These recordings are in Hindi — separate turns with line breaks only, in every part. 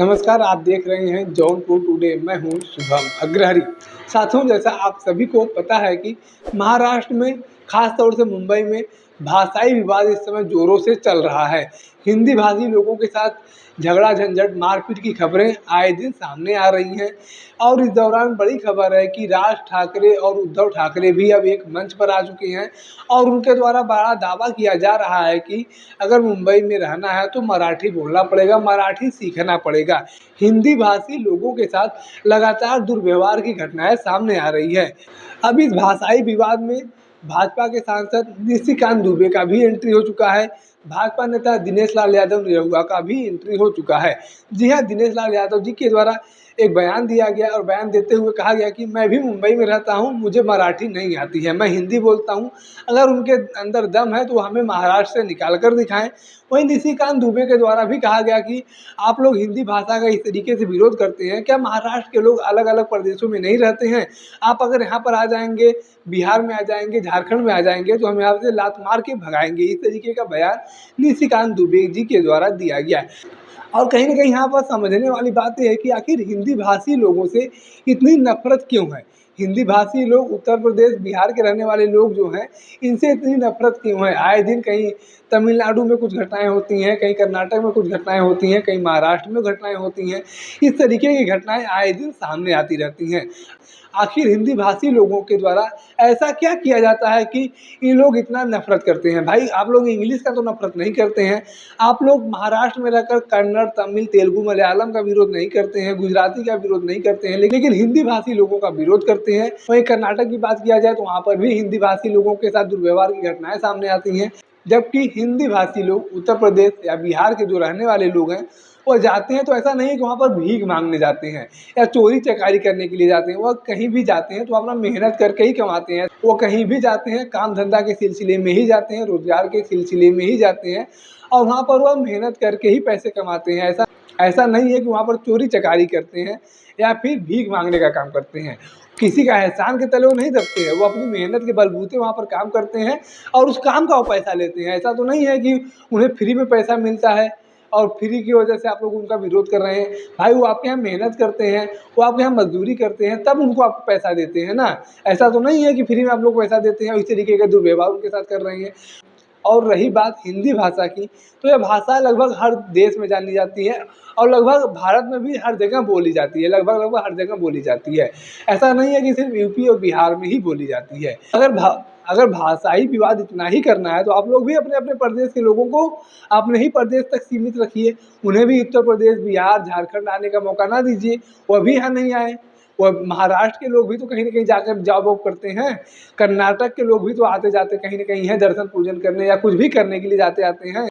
नमस्कार, आप देख रहे हैं जौनपुर टुडे। मैं हूं शुभम अग्रहरी। साथियों, जैसा आप सभी को पता है कि महाराष्ट्र में खास तौर से मुंबई में भाषाई विवाद इस समय जोरों से चल रहा है। हिंदी भाषी लोगों के साथ झगड़ा झंझट मारपीट की खबरें आए दिन सामने आ रही हैं और इस दौरान बड़ी खबर है कि राज ठाकरे और उद्धव ठाकरे भी अब एक मंच पर आ चुके हैं और उनके द्वारा बड़ा दावा किया जा रहा है कि अगर मुंबई में रहना है तो मराठी बोलना पड़ेगा, मराठी सीखना पड़ेगा। हिंदी भाषी लोगों के साथ लगातार दुर्व्यवहार की घटनाएं सामने आ रही है। अब इस भाषाई विवाद में भाजपा के सांसद निशिकांत दुबे का भी एंट्री हो चुका है। भाजपा नेता दिनेश लाल यादव निरहुआ का भी एंट्री हो चुका है। जी हाँ, दिनेश लाल यादव जी के द्वारा एक बयान दिया गया और बयान देते हुए कहा गया कि मैं भी मुंबई में रहता हूँ, मुझे मराठी नहीं आती है, मैं हिंदी बोलता हूँ। अगर उनके अंदर दम है तो वो हमें महाराष्ट्र से निकाल कर दिखाएं। वहीं निशिकांत दुबे के द्वारा भी कहा गया कि आप लोग हिंदी भाषा का इस तरीके से विरोध करते हैं, क्या महाराष्ट्र के लोग अलग अलग प्रदेशों में नहीं रहते हैं? आप अगर यहाँ पर आ जाएंगे, बिहार में आ जाएंगे, झारखंड में आ जाएंगे तो हम यहाँ से लात मार के भगाएंगे। इस तरीके का बयान निशिकांत दुबे जी के द्वारा दिया गया है। और कहीं न कहीं यहाँ पर समझने वाली बात ये है कि आखिर हिंदी भाषी लोगों से इतनी नफ़रत क्यों है? हिंदी भाषी लोग उत्तर प्रदेश, बिहार के रहने वाले लोग जो हैं, इनसे इतनी नफ़रत क्यों है? आए दिन कहीं तमिलनाडु में कुछ घटनाएँ होती हैं, कहीं कर्नाटक में कुछ घटनाएँ होती हैं, कहीं महाराष्ट्र में घटनाएँ होती हैं। इस तरीके की घटनाएँ आए दिन सामने आती रहती हैं। आखिर हिंदी भाषी लोगों के द्वारा ऐसा क्या किया जाता है कि ये लोग इतना नफ़रत करते हैं? भाई, आप लोग इंग्लिश का तो नफ़रत नहीं करते हैं, आप लोग महाराष्ट्र में रहकर कन्नड़, तमिल, तेलुगु, मलयालम का विरोध नहीं करते हैं, गुजराती का विरोध नहीं करते हैं, लेकिन हिंदी भाषी लोगों का विरोध करते हैं। वहीं कर्नाटक की बात किया जाए तो वहाँ पर भी हिंदी भाषी लोगों के साथ दुर्व्यवहार की घटनाएँ सामने आती हैं। जबकि हिंदी भाषी लोग उत्तर प्रदेश या बिहार के जो रहने वाले लोग हैं, वो जाते हैं तो ऐसा नहीं है कि वहाँ पर भीख मांगने जाते हैं या चोरी चकारी करने के लिए जाते हैं। वह कहीं भी जाते हैं तो अपना मेहनत करके ही कमाते हैं। वो कहीं भी जाते हैं काम धंधा के सिलसिले में ही जाते हैं, रोजगार के सिलसिले में ही जाते हैं और वहाँ पर वह मेहनत करके ही पैसे कमाते हैं। ऐसा ऐसा नहीं है कि वहाँ पर चोरी चकारी करते हैं या फिर भीख मांगने का काम करते हैं। किसी का एहसान के तले वो नहीं दबते हैं, वो अपनी मेहनत के बलबूते वहाँ पर काम करते हैं और उस काम का वो पैसा लेते हैं। ऐसा तो नहीं है कि उन्हें फ्री में पैसा मिलता है और फ्री की वजह से आप लोग उनका विरोध कर रहे हैं। भाई, वो आपके यहाँ मेहनत करते हैं, वो आपके यहाँ मजदूरी करते हैं, तब उनको आप पैसा देते हैं ना। ऐसा तो नहीं है कि फ्री में आप लोग पैसा देते हैं और इस तरीके का दुर्व्यवहार उनके साथ कर रहे हैं। और रही बात हिंदी भाषा की, तो यह भाषा लगभग हर देश में जानी जाती है और लगभग भारत में भी हर जगह बोली जाती है, लगभग हर जगह बोली जाती है। ऐसा नहीं है कि सिर्फ यूपी और बिहार में ही बोली जाती है। अगर भाषाई विवाद इतना ही करना है तो आप लोग भी अपने अपने प्रदेश के लोगों को अपने ही प्रदेश तक सीमित रखिए। उन्हें भी उत्तर प्रदेश, बिहार, झारखंड आने का मौका ना दीजिए, वह भी यहाँ नहीं आए। और महाराष्ट्र के लोग भी तो कहीं न कहीं जाकर जॉब वॉब करते हैं। कर्नाटक के लोग भी तो आते-जाते कहीं न कहीं हैं दर्शन पूजन करने या कुछ भी करने के लिए जाते-आते हैं।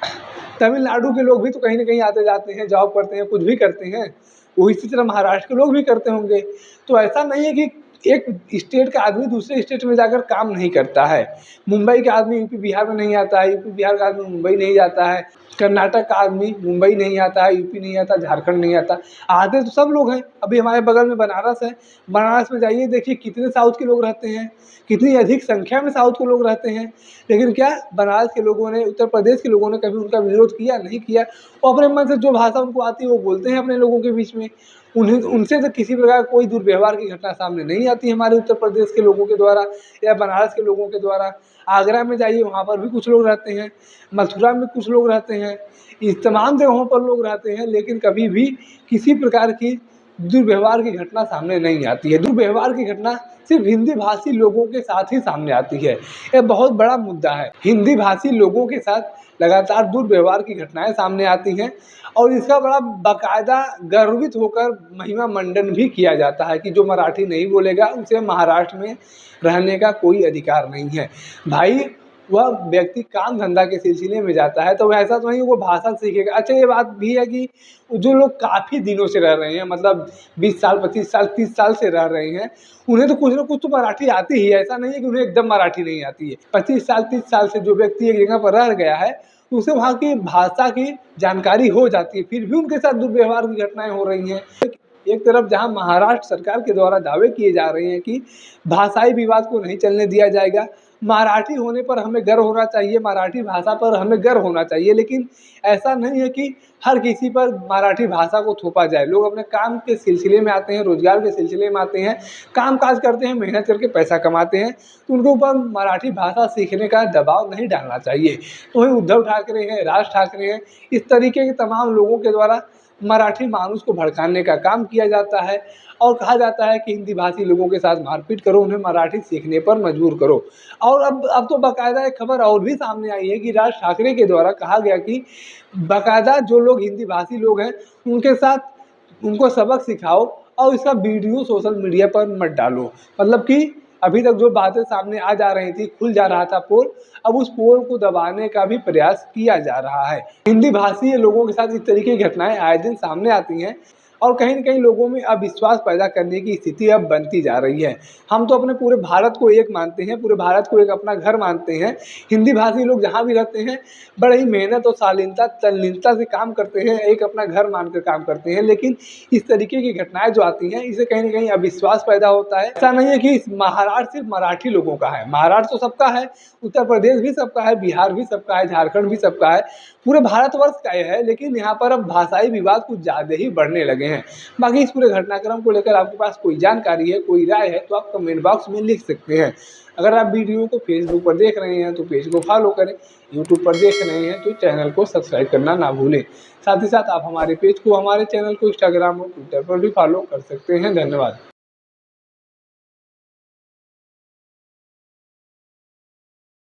तमिलनाडु के लोग भी तो कहीं न कहीं आते-जाते हैं, जॉब करते हैं, कुछ भी करते हैं। वो इसी तरह महाराष्ट्र के लोग भी करते होंगे। तो ऐसा नहीं है कि एक स्टेट का आदमी दूसरे स्टेट में जाकर काम नहीं करता है। मुंबई का आदमी यूपी बिहार में नहीं आता है, यूपी बिहार का आदमी मुंबई नहीं जाता है, कर्नाटक का आदमी मुंबई नहीं आता है, यूपी नहीं आता, झारखंड नहीं आता। आते तो सब लोग हैं। अभी हमारे बगल में बनारस है, बनारस में जाइए देखिए कितने साउथ के लोग रहते हैं, कितनी अधिक संख्या में साउथ के लोग रहते हैं। लेकिन क्या बनारस के लोगों ने, उत्तर प्रदेश के लोगों ने कभी उनका विरोध किया? नहीं किया। वो अपने मन से जो भाषा उनको आती है वो बोलते हैं अपने लोगों के बीच में। उन्हें उनसे तो किसी प्रकार कोई दुर्व्यवहार की घटना सामने नहीं आती हमारे उत्तर प्रदेश के लोगों के द्वारा या बनारस के लोगों के द्वारा। आगरा में जाइए, वहाँ पर भी कुछ लोग रहते हैं, मथुरा में कुछ लोग रहते हैं, इस तमाम जगहों पर लोग रहते हैं, लेकिन कभी भी किसी प्रकार की दुर्व्यवहार की घटना सामने नहीं आती है। दुर्व्यवहार की घटना सिर्फ हिंदी भाषी लोगों के साथ ही सामने आती है। यह बहुत बड़ा मुद्दा है। हिंदी भाषी लोगों के साथ लगातार दुर्व्यवहार की घटनाएं सामने आती हैं और इसका बड़ा बाकायदा गर्वित होकर महिमा मंडन भी किया जाता है कि जो मराठी नहीं बोलेगा उसे महाराष्ट्र में रहने का कोई अधिकार नहीं है। भाई, वह व्यक्ति काम धंधा के सिलसिले में जाता है तो ऐसा तो नहीं वो भाषा सीखेगा। अच्छा, ये बात भी है कि जो लोग काफ़ी दिनों से रह रहे हैं, मतलब 20 साल, 25 साल, 30 साल से रह रहे हैं, उन्हें तो कुछ ना कुछ तो मराठी आती ही है। ऐसा नहीं है कि उन्हें एकदम मराठी नहीं आती है। 25 साल, 30 साल से जो व्यक्ति एक जगह पर रह गया है तो उसे वहाँ की भाषा की जानकारी हो जाती है, फिर भी उनके साथ दुर्व्यवहार की घटनाएं हो रही हैं। एक तरफ जहां महाराष्ट्र सरकार के द्वारा दावे किए जा रहे हैं कि भाषाई विवाद को नहीं चलने दिया जाएगा, मराठी होने पर हमें गर्व होना चाहिए, मराठी भाषा पर हमें गर्व होना चाहिए, लेकिन ऐसा नहीं है कि हर किसी पर मराठी भाषा को थोपा जाए। लोग अपने काम के सिलसिले में आते हैं, रोजगार के सिलसिले में आते हैं, काम काज करते हैं, मेहनत करके पैसा कमाते हैं, तो उनके ऊपर मराठी भाषा सीखने का दबाव नहीं डालना चाहिए। तो वहीं उद्धव ठाकरे हैं, राज ठाकरे हैं, इस तरीके के तमाम लोगों के द्वारा मराठी मानुस को भड़काने का काम किया जाता है और कहा जाता है कि हिंदी भाषी लोगों के साथ मारपीट करो, उन्हें मराठी सीखने पर मजबूर करो। और अब तो बाकायदा एक खबर और भी सामने आई है कि राज ठाकरे के द्वारा कहा गया कि बाकायदा जो लोग हिंदी भाषी लोग हैं उनके साथ उनको सबक सिखाओ और इसका वीडियो सोशल मीडिया पर मत डालो। मतलब कि अभी तक जो बातें सामने आ जा रही थी, खुल जा रहा था पोल, अब उस पोल को दबाने का भी प्रयास किया जा रहा है। हिंदी भाषी लोगों के साथ इस तरीके की घटनाएं आए दिन सामने आती हैं और कहीं न कहीं लोगों में अविश्वास पैदा करने की स्थिति अब बनती जा रही है। हम तो अपने पूरे भारत को एक मानते हैं, पूरे भारत को एक अपना घर मानते हैं। हिंदी भाषी लोग जहाँ भी रहते हैं, बड़े ही मेहनत और शालीनता, तल्लीनता से काम करते हैं, एक अपना घर मानकर काम करते हैं। लेकिन इस तरीके की घटनाएँ जो आती हैं, इससे कहीं न कहीं अविश्वास पैदा होता है। ऐसा नहीं है कि महाराष्ट्र सिर्फ मराठी लोगों का है, महाराष्ट्र तो सबका है, उत्तर प्रदेश भी सबका है, बिहार भी सबका है, झारखंड भी सबका है, पूरे भारतवर्ष का ये है। लेकिन यहाँ पर अब भाषाई विवाद कुछ ज़्यादा ही बढ़ने लगे हैं। बाकी इस पूरे घटनाक्रम को लेकर आपके पास कोई जानकारी है, कोई राय है, तो आप कमेंट बॉक्स में लिख सकते हैं। अगर आप वीडियो को फेसबुक पर देख रहे हैं तो पेज को फॉलो करें, यूट्यूब पर देख रहे हैं तो चैनल को सब्सक्राइब करना ना भूलें। साथ ही साथ आप हमारे पेज को, हमारे चैनल को इंस्टाग्राम और ट्विटर पर भी फॉलो कर सकते हैं। धन्यवाद।